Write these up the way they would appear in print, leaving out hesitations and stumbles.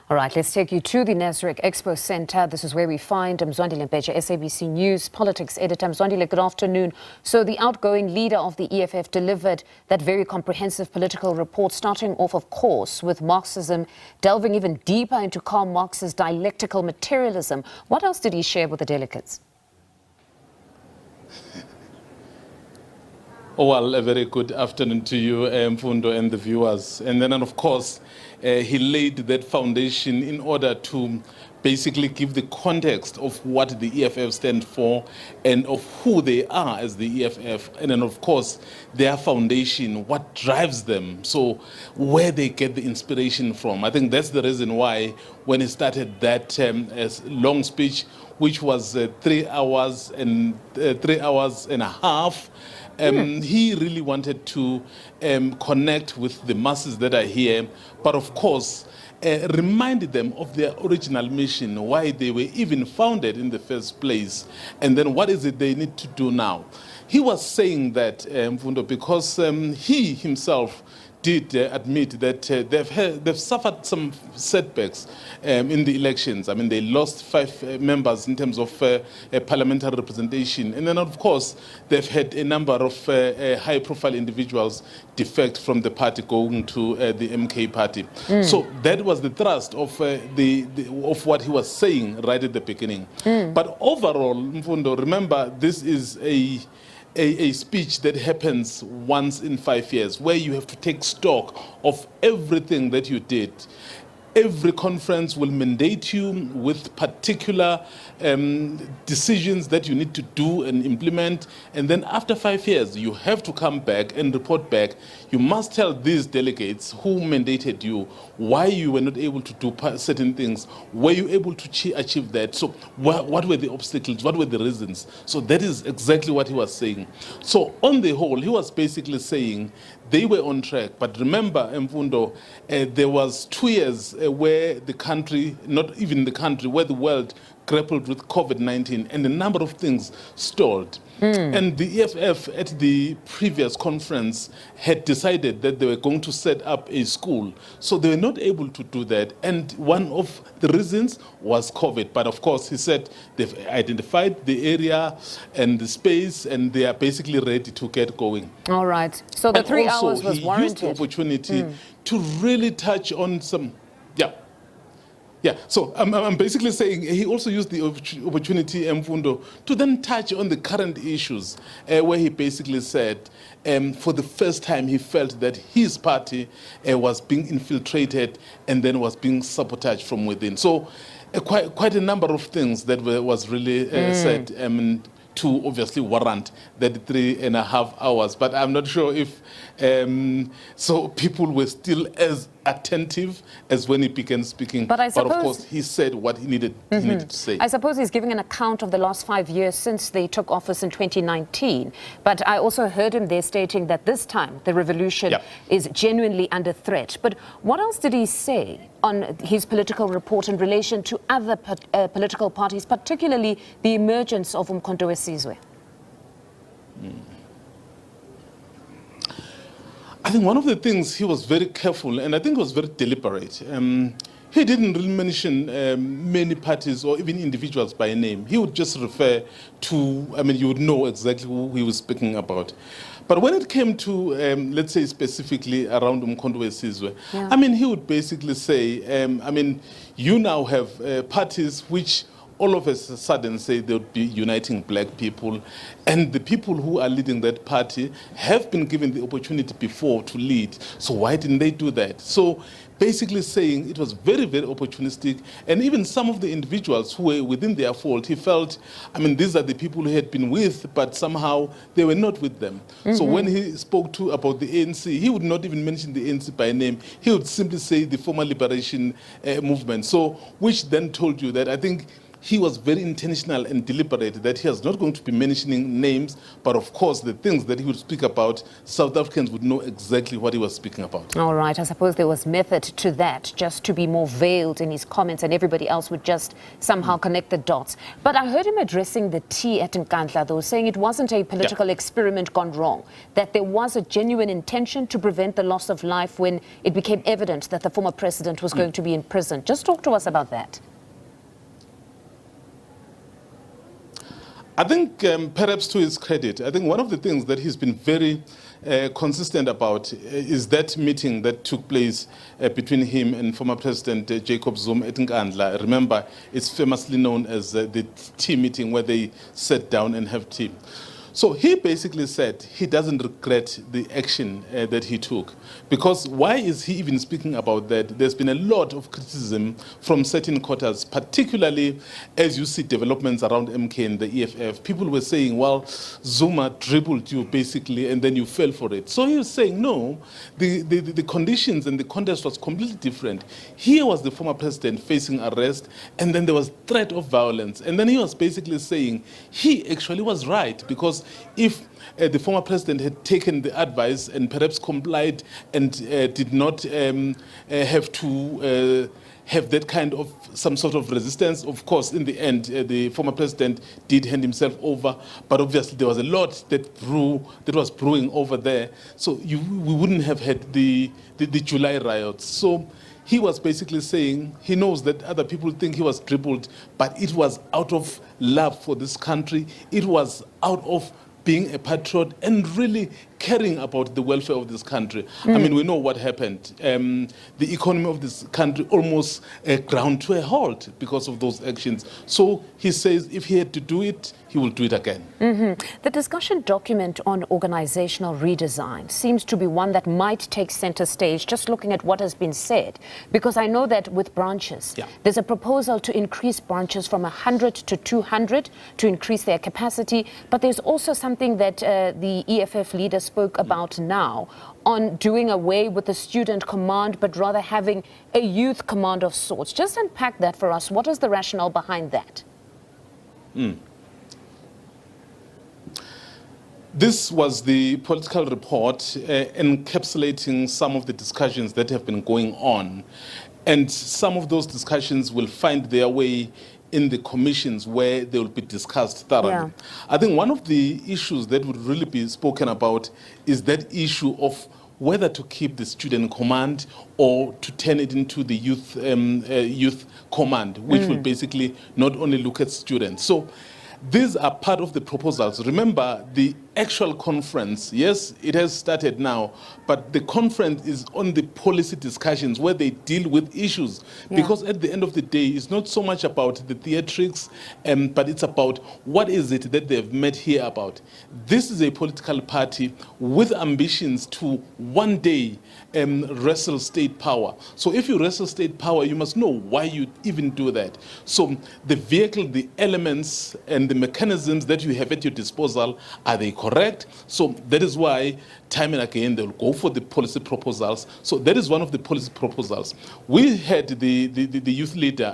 All right, let's take you to the Nasrec Expo Center. This is where we find Mzwandile Mbeje, SABC News Politics Editor. Mzwandile, good afternoon. So the outgoing leader of the EFF delivered that very comprehensive political report, starting off, of course, with Marxism, delving even deeper into Karl Marx's dialectical materialism. What else did he share with the delegates? Oh, well, a very good afternoon to you, Mfundo, and the viewers. And then, of course, he laid that foundation in order to basically give the context of what the EFF stands for and of who they are as the EFF. And then, of course, their foundation, what drives them. So where they get the inspiration from. I think that's the reason why when he started that long speech, which was 3 hours and 3 hours and a half, he really wanted to connect with the masses that are here, but of course, reminded them of their original mission, why they were even founded in the first place, and then what is it they need to do now. He was saying that, Mfundo, because he himself did admit that they've suffered some setbacks in the elections. I mean, they lost 5 members in terms of parliamentary representation. And then, of course, they've had a number of high-profile individuals defect from the party going to the MK party. So that was the thrust of, of what he was saying right at the beginning. But overall, Mfundo, remember, this is a speech that happens once in 5 years, where you have to take stock of everything that you did. Every conference will mandate you with particular decisions that you need to do and implement. And then after 5 years, you have to come back and report back. You must tell these delegates who mandated you why you were not able to do certain things. Were you able to achieve that? So what were the obstacles? What were the reasons? So that is exactly what he was saying. So on the whole, he was basically saying they were on track. But remember, Mfundo, there was 2 years where the country, not even the country, where the world grappled with COVID-19 and a number of things stalled. And the EFF at the previous conference had decided that they were going to set up a school. So they were not able to do that. And one of the reasons was COVID. But of course, he said they've identified the area and the space, and they are basically ready to get going. All right. So the 3 hours was warranted. He used the opportunity to really touch on some, Yeah, so I'm basically saying he also used the opportunity, Mfundo, to then touch on the current issues, where he basically said for the first time he felt that his party was being infiltrated and then was being sabotaged from within. So quite a number of things that was really said to obviously warrant that 3.5 hours. But I'm not sure if so people were still as attentive as when he began speaking. But of course, he said what he needed to say. I suppose he's giving an account of the last 5 years since they took office in 2019. But I also heard him there stating that this time the revolution is genuinely under threat. But what else did he say on his political report in relation to other political parties, particularly the emergence of Umkhonto weSizwe? I think one of the things he was very careful, and I think was very deliberate. He didn't really mention many parties or even individuals by name. He would just refer to, I mean, you would know exactly who he was speaking about. But when it came to, let's say specifically around Umkhonto weSizwe, I mean, he would basically say, I mean, you now have parties which all of a sudden say they would be uniting black people, and the people who are leading that party have been given the opportunity before to lead. So why didn't they do that? So basically saying it was very, very opportunistic, and even some of the individuals who were within their fold, he felt, I mean, these are the people he had been with, but somehow they were not with them. So when he spoke about the ANC, he would not even mention the ANC by name. He would simply say the former liberation movement. So, which then told you that I think he was very intentional and deliberate that he was not going to be mentioning names, but of course the things that he would speak about, South Africans would know exactly what he was speaking about. All right, I suppose there was method to that, just to be more veiled in his comments, and everybody else would just somehow connect the dots. But I heard him addressing the tea at Nkandla, though, saying it wasn't a political experiment gone wrong, that there was a genuine intention to prevent the loss of life when it became evident that the former president was going to be in prison. Just talk to us about that. I think perhaps to his credit, I think one of the things that he's been very consistent about is that meeting that took place between him and former President Jacob Zuma at Nkandla. Remember, it's famously known as the tea meeting where they sat down and have tea. So he basically said he doesn't regret the action that he took. Because why is he even speaking about that? There's been a lot of criticism from certain quarters, particularly as you see developments around MK and the EFF. People were saying, well, Zuma dribbled you basically and then you fell for it. So he was saying, no, the conditions and the context was completely different. Here was the former president facing arrest, and then there was threat of violence. And then he was basically saying he actually was right, because if the former president had taken the advice and perhaps complied and did not have to have that kind of some sort of resistance, of course, in the end, the former president did hand himself over, but obviously there was a lot that was brewing over there. So we wouldn't have had the July riots. So he was basically saying he knows that other people think he was dribbled, but it was out of love for this country. It was out of being a patriot and really caring about the welfare of this country. I mean, we know what happened. The economy of this country almost ground to a halt because of those actions. So he says if he had to do it, he will do it again. The discussion document on organizational redesign seems to be one that might take center stage, just looking at what has been said. Because I know that with branches, there's a proposal to increase branches from 100 to 200 to increase their capacity. But there's also something that the EFF leader spoke about now on doing away with the student command, but rather having a youth command of sorts. Just unpack that for us. What is the rationale behind that? This was the political report encapsulating some of the discussions that have been going on. And some of those discussions will find their way in the commissions where they will be discussed thoroughly. I think one of the issues that would really be spoken about is that issue of whether to keep the student command or to turn it into the youth command, which will basically not only look at students. So these are part of the proposals. Remember, the actual conference, yes, it has started now, but the conference is on the policy discussions where they deal with issues. Because at the end of the day, it's not so much about the theatrics, but it's about what is it that they've met here about. This is a political party with ambitions to one day wrestle state power. So if you wrestle state power, you must know why you even do that. So the vehicle, the elements, and the mechanisms that you have at your disposal, are they correct? So that is why time and again they'll go for the policy proposals. So that is one of the policy proposals. We had the youth leader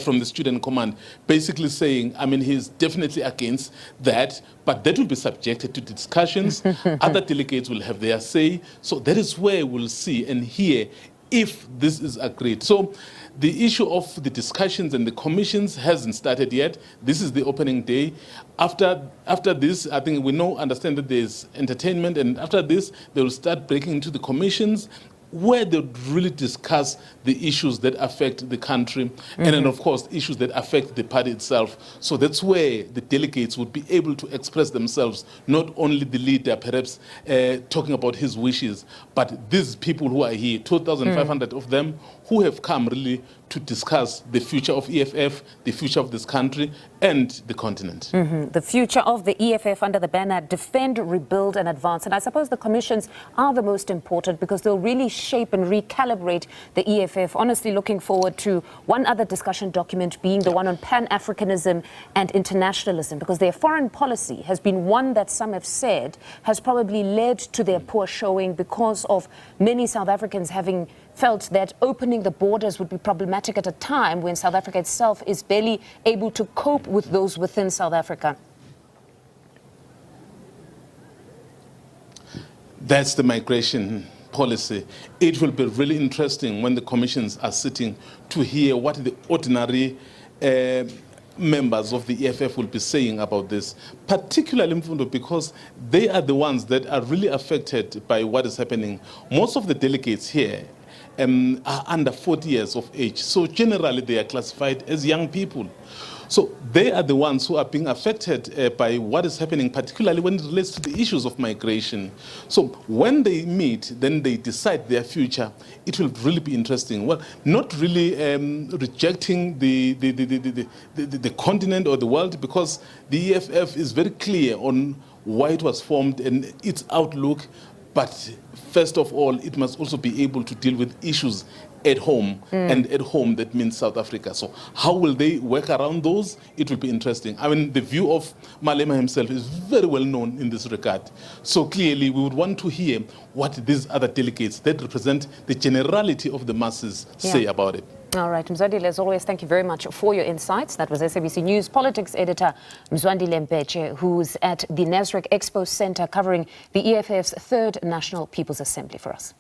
from the student command basically saying, I mean, he's definitely against that, but that will be subjected to discussions. Other delegates will have their say. So that is where we'll see and hear if this is agreed. So the issue of the discussions and the commissions hasn't started yet. This is the opening day. After this, I think we understand that there's entertainment, and after this, they will start breaking into the commissions where they really discuss the issues that affect the country, and then, of course, issues that affect the party itself. So that's where the delegates would be able to express themselves, not only the leader, perhaps talking about his wishes, but these people who are here, 2,500 of them, who have come really to discuss the future of EFF, the future of this country, and the continent. The future of the EFF under the banner Defend, Rebuild and Advance. And I suppose the commissions are the most important because they'll really shape and recalibrate the EFF. Honestly, looking forward to one other discussion document being the one on Pan-Africanism and internationalism, because their foreign policy has been one that some have said has probably led to their poor showing because of many South Africans having felt that opening the borders would be problematic at a time when South Africa itself is barely able to cope with those within South Africa? That's the migration policy. It will be really interesting when the commissions are sitting to hear what the ordinary members of the EFF will be saying about this, particularly Mfundo, because they are the ones that are really affected by what is happening. Most of the delegates here are under 40 years of age, so generally they are classified as young people. So they are the ones who are being affected by what is happening, particularly when it relates to the issues of migration. So when they meet, then they decide their future. It will really be interesting. Well, not really rejecting the continent or the world, because the EFF is very clear on why it was formed and its outlook. But first of all, it must also be able to deal with issues at home, and at home that means South Africa. So how will they work around those? It will be interesting. I mean, the view of Malema himself is very well known in this regard. So clearly we would want to hear what these other delegates that represent the generality of the masses say about it. All right, Mzwandile, as always, thank you very much for your insights. That was SABC News Politics Editor Mzwandile Mbeje, who's at the Nasrec Expo Center covering the EFF's 3rd National People's Assembly for us.